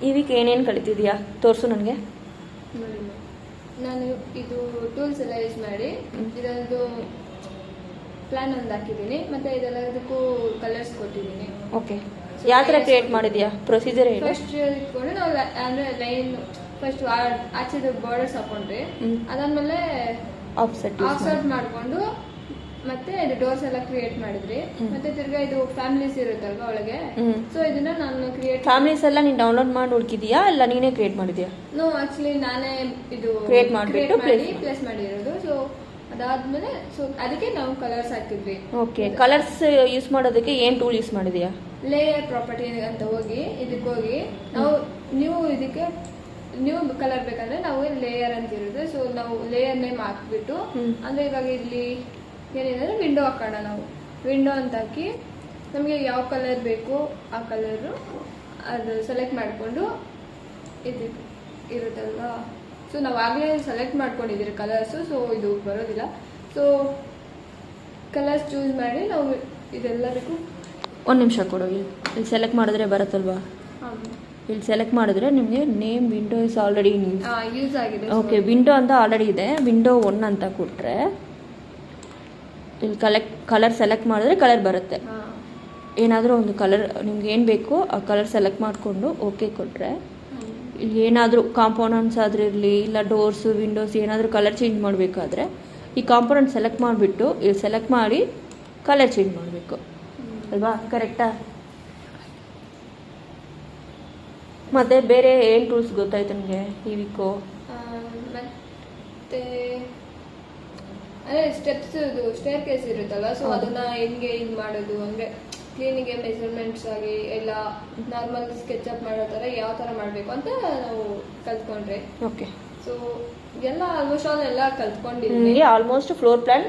ಈ ವೀಕ್ ಏನೇನು ಕಲಿತಿದ್ಯಾ ತೋರಿಸು ನನಗೆ. ನೋಡಿ ನಾನು ಇದು ಟೂಲ್ಸ್ ಎಲ್ಲ ಯೂಸ್ ಮಾಡಿ ಇದೊಂದು ಪ್ಲಾನ್ ಒಂದು ಹಾಕಿದ್ದೀನಿ, ಮತ್ತೆ ಇದೆಲ್ಲದಕ್ಕೂ ಕಲರ್ಸ್ ಕೊಟ್ಟಿದ್ದೀನಿ. ಓಕೆ, ಯಾವ ಥರ ಕ್ರಿಯೇಟ್ ಮಾಡಿದ್ಯಾ? ಪ್ರೊಸೀಜರ್ ಹೇಳಿ. ಫಸ್ಟ್ ಇಟ್ಕೊಂಡು ನಾವು ಅಂದರೆ ಲೈನ್ ಫಸ್ಟ್ ಆಚೆದು ಬಾರ್ಡರ್ಸ್ ಹಾಕೊಂಡ್ರಿ, ಅದಾದ್ಮೇಲೆ ಆಫ್ಸೆಟ್ ಮಾಡಿಕೊಂಡು ಮತ್ತೆ ಇದು ಡೋರ್ಸ್ ಎಲ್ಲ ಕ್ರಿಯೇಟ್ ಮಾಡಿದ್ರಿ. ಮತ್ತೆ ತಿರ್ಗಾ ಇದು ಫ್ಯಾಮಿಲೀಸ್ ಇರುತ್ತಲ್ವಾ ಒಳಗೆ, ಸೊ ಇದನ್ನ ನಾನು ಫ್ಯಾಮಿಲೀಸ್ ಎಲ್ಲ ನೀನು ಡೌನ್ಲೋಡ್ ಮಾಡಿ ಹುಡುಕಿದ್ಯಾ ಇಲ್ಲ ನೀನೇ ಕ್ರಿಯೇಟ್ ಮಾಡಿದ್ಯಾ? ನೋ, ಆಕ್ಚುಲಿ ನಾನೇ ಇದು ಕ್ರಿಯೇಟ್ ಮಾಡಿಬಿಟ್ಟು ಪ್ಲೇಸ್ ಮಾಡಿರೋದು. ಸೊ ಅದಾದ್ಮೇಲೆ ಸೊ ಅದಕ್ಕೆ ನಾವು ಕಲರ್ಸ್ ಹಾಕಿದ್ವಿ. ಓಕೆ, ಕಲರ್ಸ್ ಯೂಸ್ ಮಾಡೋದಕ್ಕೆ ಏನು ಟೂಲ್ ಯೂಸ್ ಮಾಡಿದ್ಯಾ? ಲೇಯರ್ ಪ್ರಾಪರ್ಟಿ ಅಂತ ಹೋಗಿ ಇದಕ್ಕೆ ಹೋಗಿ ನಾವು ಇದಕ್ಕೆ ನ್ಯೂ ಕಲರ್ ಬೇಕಂದ್ರೆ ನಾವು ಲೇಯರ್ ಅಂತ ಇರುತ್ತೆ. ಸೊ ನಾವು ಲೇಯರ್ ನೇಮ್ ಹಾಕ್ಬಿಟ್ಟು, ಅಂದ್ರೆ ಇವಾಗ ಇಲ್ಲಿ ಏನಿದೆ ವಿಂಡೋ ಹಾಕೋಣ. ನಾವು ವಿಂಡೋ ಅಂತ ಹಾಕಿ ನಮಗೆ ಯಾವ ಕಲರ್ ಬೇಕು ಆ ಕಲರು ಅದು ಸೆಲೆಕ್ಟ್ ಮಾಡಿಕೊಂಡು ಇದು ಇರುತ್ತಲ್ವಾ. ಸೊ ನಾವು ಆಗಲೇ ಸೆಲೆಕ್ಟ್ ಮಾಡ್ಕೊಂಡಿದ್ದೀರಿ ಕಲರ್ಸು, ಸೊ ಇದು ಬರೋದಿಲ್ಲ. ಸೊ ಕಲರ್ಸ್ ಚೂಸ್ ಮಾಡಿ ನಾವು ಇದೆಲ್ಲದಕ್ಕೂ ಒಂದು ನಿಮಿಷ ಕೊಡು. ಇಲ್ಲಿ ಸೆಲೆಕ್ಟ್ ಮಾಡಿದ್ರೆ ಬರುತ್ತಲ್ವಾ? ಇಲ್ಲಿ ಸೆಲೆಕ್ಟ್ ಮಾಡಿದ್ರೆ ನಿಮಗೆ name window is already use ಆಗಿದೆ. ಓಕೆ, ವಿಂಡೋ ಅಂತ ಆಲ್ರೆಡಿ ಇದೆ. ವಿಂಡೋ 1 ಅಂತ ಕೊಟ್ಟರೆ ಇಲ್ಲಿ ಕಲರ್ ಸೆಲೆಕ್ಟ್ ಮಾಡಿದ್ರೆ ಕಲರ್ ಬರುತ್ತೆ. ಏನಾದರೂ ಒಂದು ಕಲರ್ ನಿಮ್ಗೆ ಏನು ಬೇಕೋ ಆ ಕಲರ್ ಸೆಲೆಕ್ಟ್ ಮಾಡಿಕೊಂಡು ಓಕೆ ಕೊಟ್ಟರೆ ಇಲ್ಲಿ ಏನಾದರೂ ಕಾಂಪೋನೆಂಟ್ಸ್ ಆದರೂ ಇರಲಿ ಇಲ್ಲ ಡೋರ್ಸು ವಿಂಡೋಸ್ ಏನಾದರೂ ಕಲರ್ ಚೇಂಜ್ ಮಾಡಬೇಕಾದ್ರೆ ಈ ಕಾಂಪೋನೆಂಟ್ ಸೆಲೆಕ್ಟ್ ಮಾಡಿಬಿಟ್ಟು ಇಲ್ಲಿ ಸೆಲೆಕ್ಟ್ ಮಾಡಿ ಕಲರ್ ಚೇಂಜ್ ಮಾಡಬೇಕು ಅಲ್ವಾ? ಕರೆಕ್ಟಾ? ಮತ್ತು ಬೇರೆ ಏನು ಟೂಲ್ಸ್ ಗೊತ್ತಾಯ್ತು ನನಗೆ ಈ ವೀಕು? ಮತ್ತೆ ಅದೇ ಸ್ಟೆಪ್ಸ್ ಸ್ಟೇರ್ ಕೇಸ್ ಇರುತ್ತಲ್ಲ, ಸೊ ಅದನ್ನ ಹೆಂಗೆ ಮಾಡೋದು ಅಂದ್ರೆ ಕ್ಲೀನಿಗೆ ಮೆಜರ್ಮೆಂಟ್ಸ್ ಆಗಿ ಎಲ್ಲ ನಾರ್ಮಲ್ ಸ್ಕೆಚ್ ಅಪ್ ಮಾಡೋ ಥರ ಯಾವ ಥರ ಮಾಡಬೇಕು ಅಂತ ನಾವು ಕಲ್ತ್ಕೊಂಡ್ರೆ. ಓಕೆ, ಸೊ ಎಲ್ಲ ಆಲ್ಮೋಸ್ಟ್ ಎಲ್ಲ ಕಲ್ತ್ಕೊಂಡಿದ್ದೀವಿ. Almost floor plan